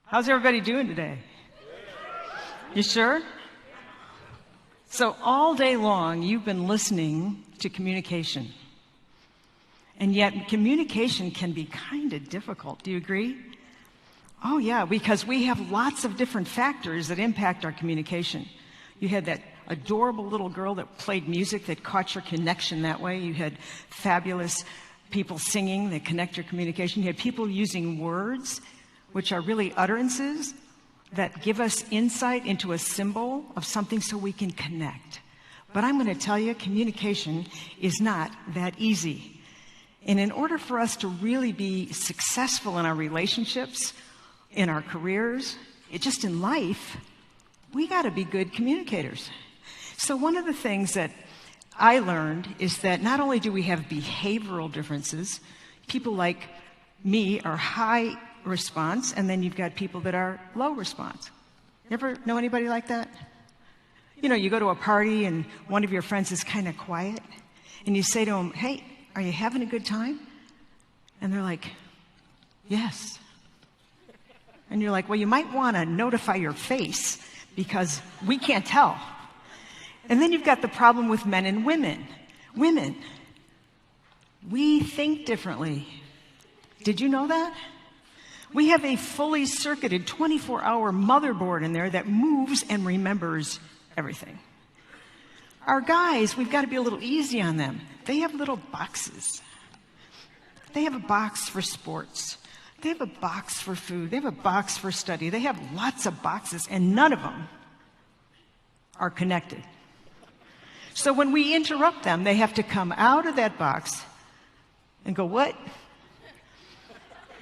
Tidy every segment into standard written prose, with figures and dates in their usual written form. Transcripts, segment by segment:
How's everybody doing today? You sure? So all day long, you've been listening to communication. And yet, communication can be kind of difficult. Do you agree? Oh, yeah, because we have lots of different factors that impact our communication. You had that adorable little girl that played music that caught your connection that way. You had fabulous people singing that connect your communication. You had people using words, which are really utterances that give us insight into a symbol of something so we can connect. But I'm going to tell you, communication is not that easy. And in order for us to really be successful in our relationships, in our careers, just in life, we got to be good communicators. So one of the things that I learned is that not only do we have behavioral differences, people like me are high response, and then you've got people that are low response. You ever know anybody like that? You know, you go to a party and one of your friends is kind of quiet, and you say to them, "Hey, are you having a good time?" And they're like, "Yes." And you're like, "Well, you might want to notify your face because we can't tell." And then you've got the problem with men and women. Women, we think differently. Did you know that? We have a fully circuited 24-hour motherboard in there that moves and remembers everything. Our guys, we've got to be a little easy on them. They have little boxes. They have a box for sports. They have a box for food. They have a box for study. They have lots of boxes, and none of them are connected. So when we interrupt them, they have to come out of that box and go, "What?"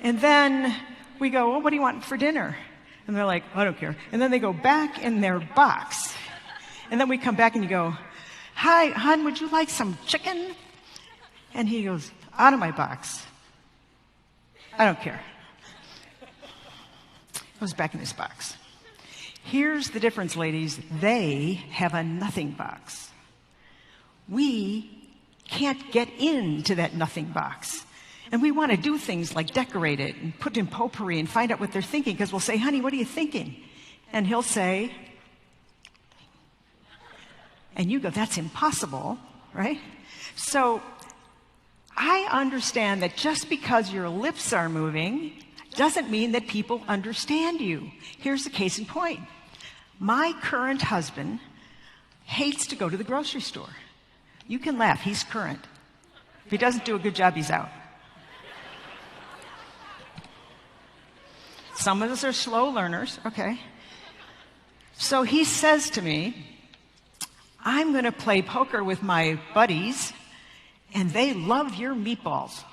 And then we go, "Well, what do you want for dinner?" And they're like, "I don't care." And then they go back in their box. And then we come back and you go, "Hi, hon, would you like some chicken?" And he goes, "Out of my box. I don't care." Goes back in his box. Here's the difference, ladies. They have a nothing box. We can't get into that nothing box. And we want to do things like decorate it and put in potpourri and find out what they're thinking, because we'll say, "Honey, what are you thinking?" And he'll say, and you go, "That's impossible," right? So I understand that just because your lips are moving doesn't mean that people understand you. Here's the case in point. My current husband hates to go to the grocery store. You can laugh, he's current. If he doesn't do a good job, he's out. Some of us are slow learners, okay? So he says to me, "I'm going to play poker with my buddies, and they love your meatballs,"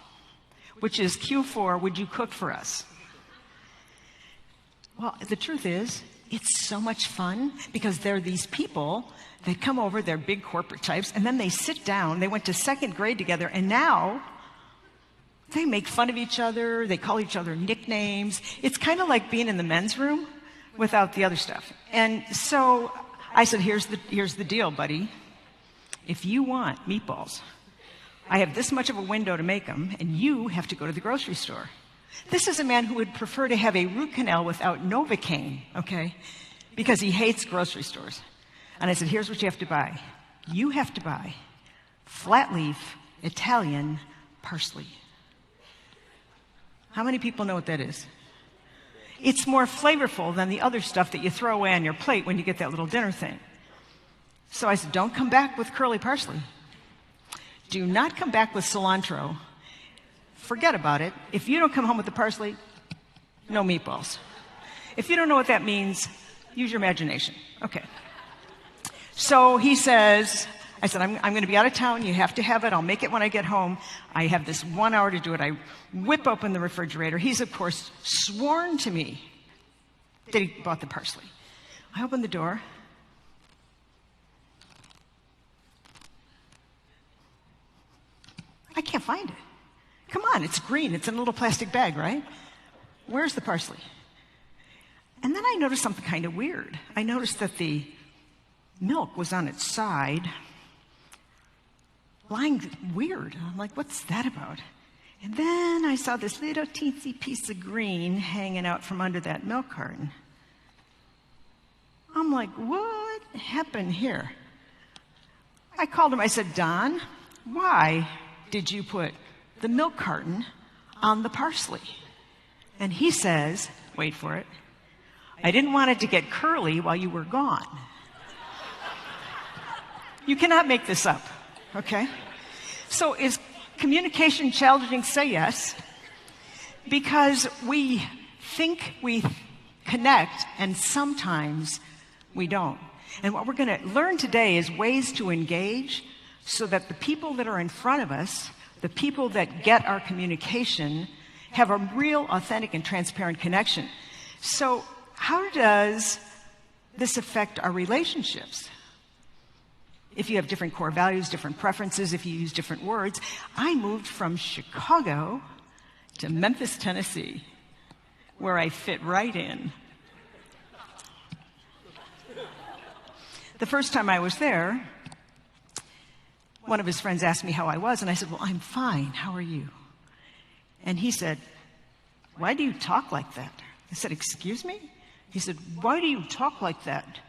which is Q for, "Would you cook for us?" Well, the truth is, it's so much fun because there are these people that come over, they're big corporate types, and then they sit down, they went to second grade together, and now they make fun of each other, they call each other nicknames. It's kind of like being in the men's room without the other stuff. And so I said, here's the deal, buddy. If you want meatballs, I have this much of a window to make them, and you have to go to the grocery store. This is a man who would prefer to have a root canal without Novocaine, okay? Because he hates grocery stores. And I said, here's what you have to buy. You have to buy flat leaf Italian parsley. How many people know what that is? It's more flavorful than the other stuff that you throw away on your plate when you get that little dinner thing. So I said, don't come back with curly parsley. Do not come back with cilantro. Forget about it. If you don't come home with the parsley, no meatballs. If you don't know what that means, use your imagination. Okay. So he says, I said, I'm going to be out of town. You have to have it. I'll make it when I get home. I have this 1 hour to do it. I whip open the refrigerator. He's, of course, sworn to me that he bought the parsley. I open the door. I can't find it. Come on, it's green. It's in a little plastic bag, right? Where's the parsley? And then I noticed something kind of weird. I noticed that the milk was on its side, lying weird. I'm like, what's that about? And then I saw this little teensy piece of green hanging out from under that milk carton. I'm like, what happened here? I called him. I said, Don, why did you put the milk carton on the parsley? And he says, wait for it, I didn't want it to get curly while you were gone. You cannot make this up, okay? So is communication challenging? Say yes. Because we think we connect, and sometimes we don't. And what we're going to learn today is ways to engage so that the people that are in front of us, the people that get our communication, have a real, authentic, and transparent connection. So how does this affect our relationships? If you have different core values, different preferences, if you use different words. I moved from Chicago to Memphis, Tennessee, where I fit right in. The first time I was there, one of his friends asked me how I was, and I said, well, I'm fine. How are you? And he said, why do you talk like that? I said, excuse me? He said, why do you talk like that?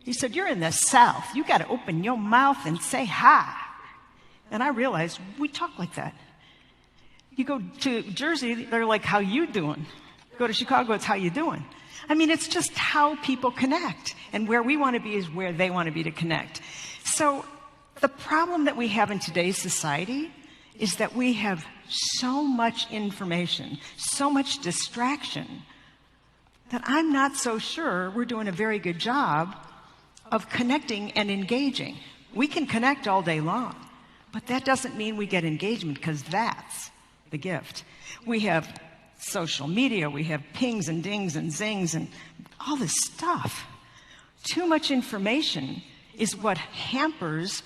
He said, you're in the South. You got to open your mouth and say hi. And I realized we talk like that. You go to Jersey, they're like, how you doing? Go to Chicago, it's how you doing. I mean, it's just how people connect. And where we want to be is where they want to be to connect. So the problem that we have in today's society is that we have so much information, so much distraction, that I'm not so sure we're doing a very good job of connecting and engaging. We can connect all day long, but that doesn't mean we get engagement, because that's the gift. We have social media, we have pings and dings and zings and all this stuff. Too much information is what hampers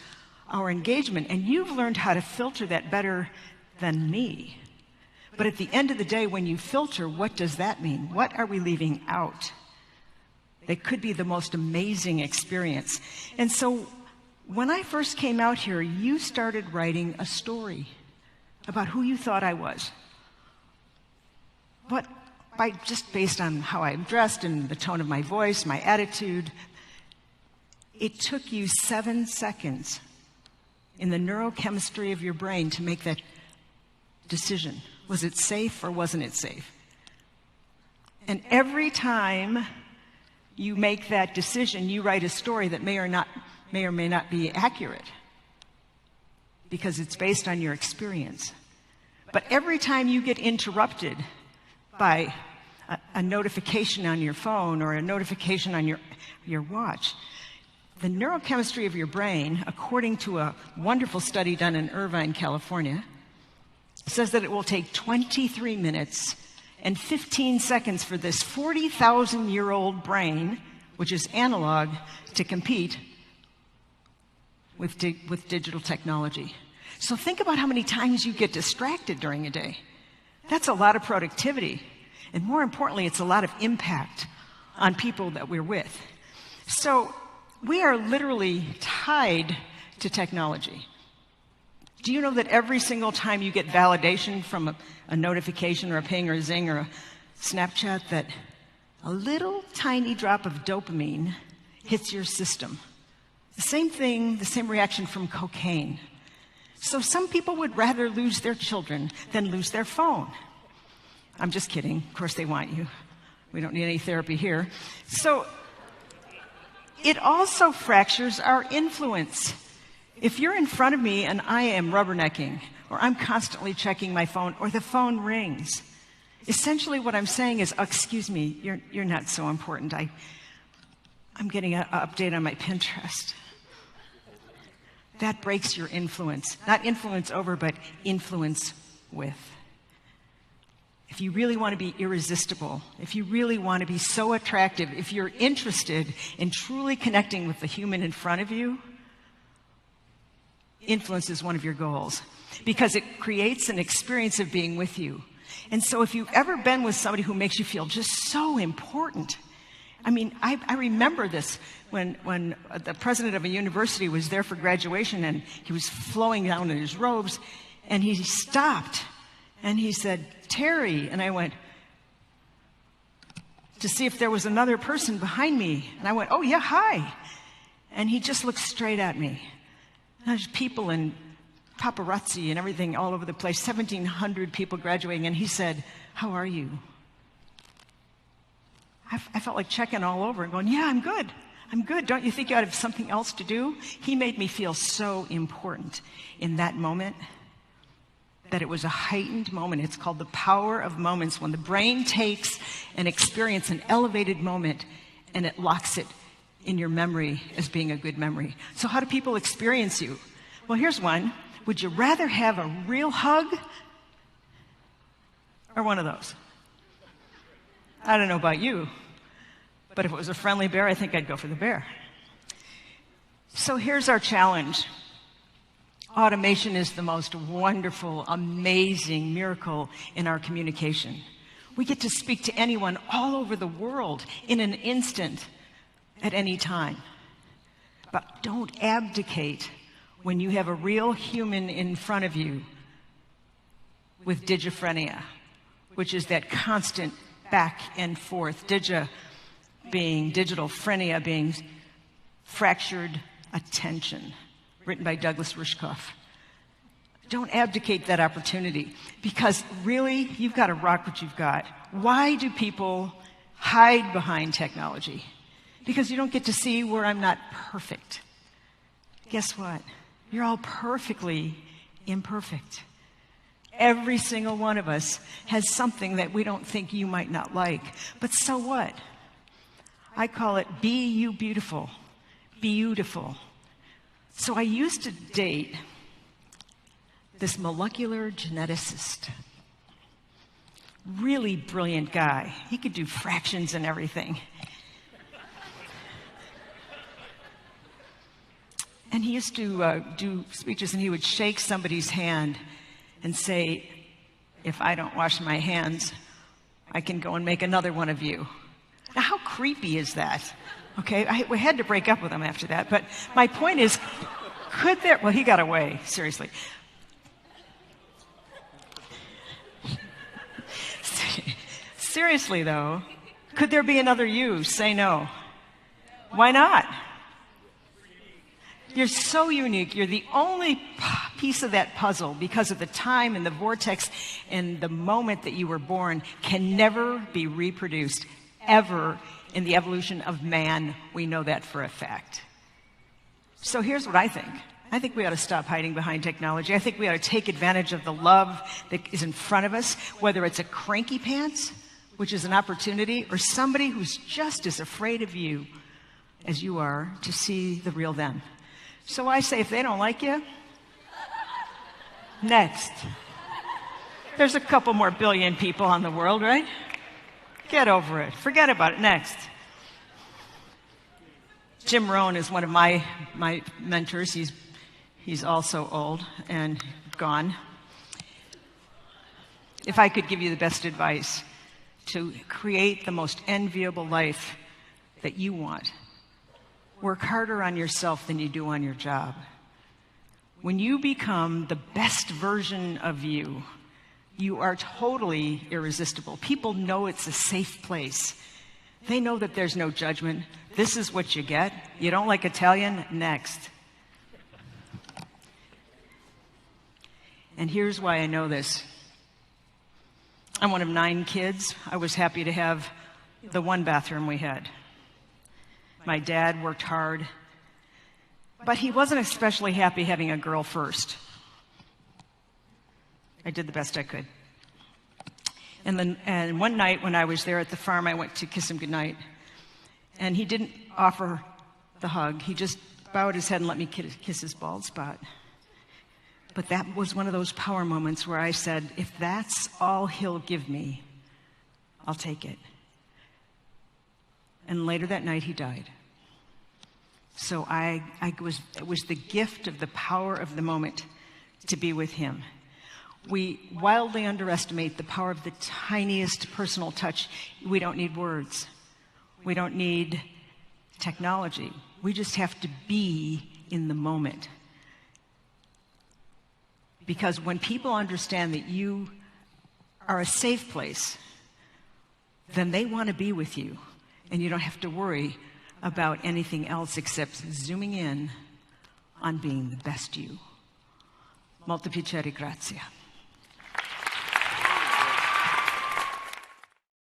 our engagement, and you've learned how to filter that better than me. But at the end of the day, when you filter, what does that mean? What are we leaving out? It could be the most amazing experience. And so when I first came out here, you started writing a story about who you thought I was. But just based on how I'm dressed and the tone of my voice, my attitude, it took you 7 seconds in the neurochemistry of your brain to make that decision. Was it safe or wasn't it safe? And every time you make that decision, you write a story that may or may not be accurate, because it's based on your experience. But every time you get interrupted by a notification on your phone or a notification on your watch, the neurochemistry of your brain, according to a wonderful study done in Irvine, California, says that it will take 23 minutes and 15 seconds for this 40,000-year-old brain, which is analog, to compete with digital technology. So think about how many times you get distracted during a day. That's a lot of productivity. And more importantly, it's a lot of impact on people that we're with. So we are literally tied to technology. Do you know that every single time you get validation from a notification or a ping or a zing or a Snapchat, that a little tiny drop of dopamine hits your system? The same thing, the same reaction from cocaine. So some people would rather lose their children than lose their phone. I'm just kidding. Of course they want you. We don't need any therapy here. So it also fractures our influence. If you're in front of me and I am rubbernecking, or I'm constantly checking my phone, or the phone rings, essentially what I'm saying is, oh, excuse me, you're not so important. I'm getting an update on my Pinterest. That breaks your influence. Not influence over, but influence with. If you really want to be irresistible, if you really want to be so attractive, if you're interested in truly connecting with the human in front of you, influence is one of your goals, because it creates an experience of being with you. And so if you've ever been with somebody who makes you feel just so important, I mean, I remember this when the president of a university was there for graduation and he was flowing down in his robes, And he stopped and he said, "Terri." And I went to see if there was another person behind me. And I went, "Oh yeah, hi." And he just looked straight at me. And there's people and paparazzi and everything all over the place, 1,700 people graduating. And he said, "How are you?" I felt like checking all over and going, "Yeah, I'm good. I'm good. Don't you think you ought to have something else to do?" He made me feel so important in that moment that it was a heightened moment. It's called the power of moments, when the brain takes an experience, an elevated moment, and it locks it in your memory as being a good memory. So how do people experience you? Well, here's one. Would you rather have a real hug or one of those? I don't know about you, but if it was a friendly bear, I think I'd go for the bear. So here's our challenge. Automation is the most wonderful, amazing miracle in our communication. We get to speak to anyone all over the world in an instant, at any time. But don't abdicate when you have a real human in front of you with digiphrenia, which is that constant back and forth. Digi being digital, phrenia being fractured attention, written by Douglas Rushkoff. Don't abdicate that opportunity, because really, you've got to rock what you've got. Why do people hide behind technology? Because you don't get to see where I'm not perfect. Guess what? You're all perfectly imperfect. Every single one of us has something that we don't think you might not like. But so what? I call it be you beautiful. Beautiful. So I used to date this molecular geneticist. Really brilliant guy. He could do fractions and everything. And he used to do speeches, and he would shake somebody's hand and say, "If I don't wash my hands, I can go and make another one of you." Now, how creepy is that? Okay, we had to break up with him after that. But my point is, could there, well, he got away, seriously. Seriously, though, could there be another you? Say no. Why not? You're so unique. You're the only piece of that puzzle, because of the time and the vortex and the moment that you were born, can never be reproduced, ever, in the evolution of man. We know that for a fact. So here's what I think. I think we ought to stop hiding behind technology. I think we ought to take advantage of the love that is in front of us, whether it's a cranky pants, which is an opportunity, or somebody who's just as afraid of you as you are, to see the real them. So I say, if they don't like you, next. There's a couple more billion people on the world, right? Get over it. Forget about it. Next. Jim Rohn is one of my mentors. He's also old and gone. If I could give you the best advice to create the most enviable life that you want, work harder on yourself than you do on your job. When you become the best version of you, you are totally irresistible. People know it's a safe place. They know that there's no judgment. This is what you get. You don't like Italian? Next. And here's why I know this. I'm one of 9 kids. I was happy to have the one bathroom we had. My dad worked hard, but he wasn't especially happy having a girl first. I did the best I could. And one night when I was there at the farm, I went to kiss him goodnight, and he didn't offer the hug. He just bowed his head and let me kiss his bald spot. But that was one of those power moments where I said, if that's all he'll give me, I'll take it. And later that night, he died. So it was the gift of the power of the moment to be with him. We wildly underestimate the power of the tiniest personal touch. We don't need words. We don't need technology. We just have to be in the moment. Because when people understand that you are a safe place, then they want to be with you. And you don't have to worry about anything else except zooming in on being the best you. Molto piacere, grazie.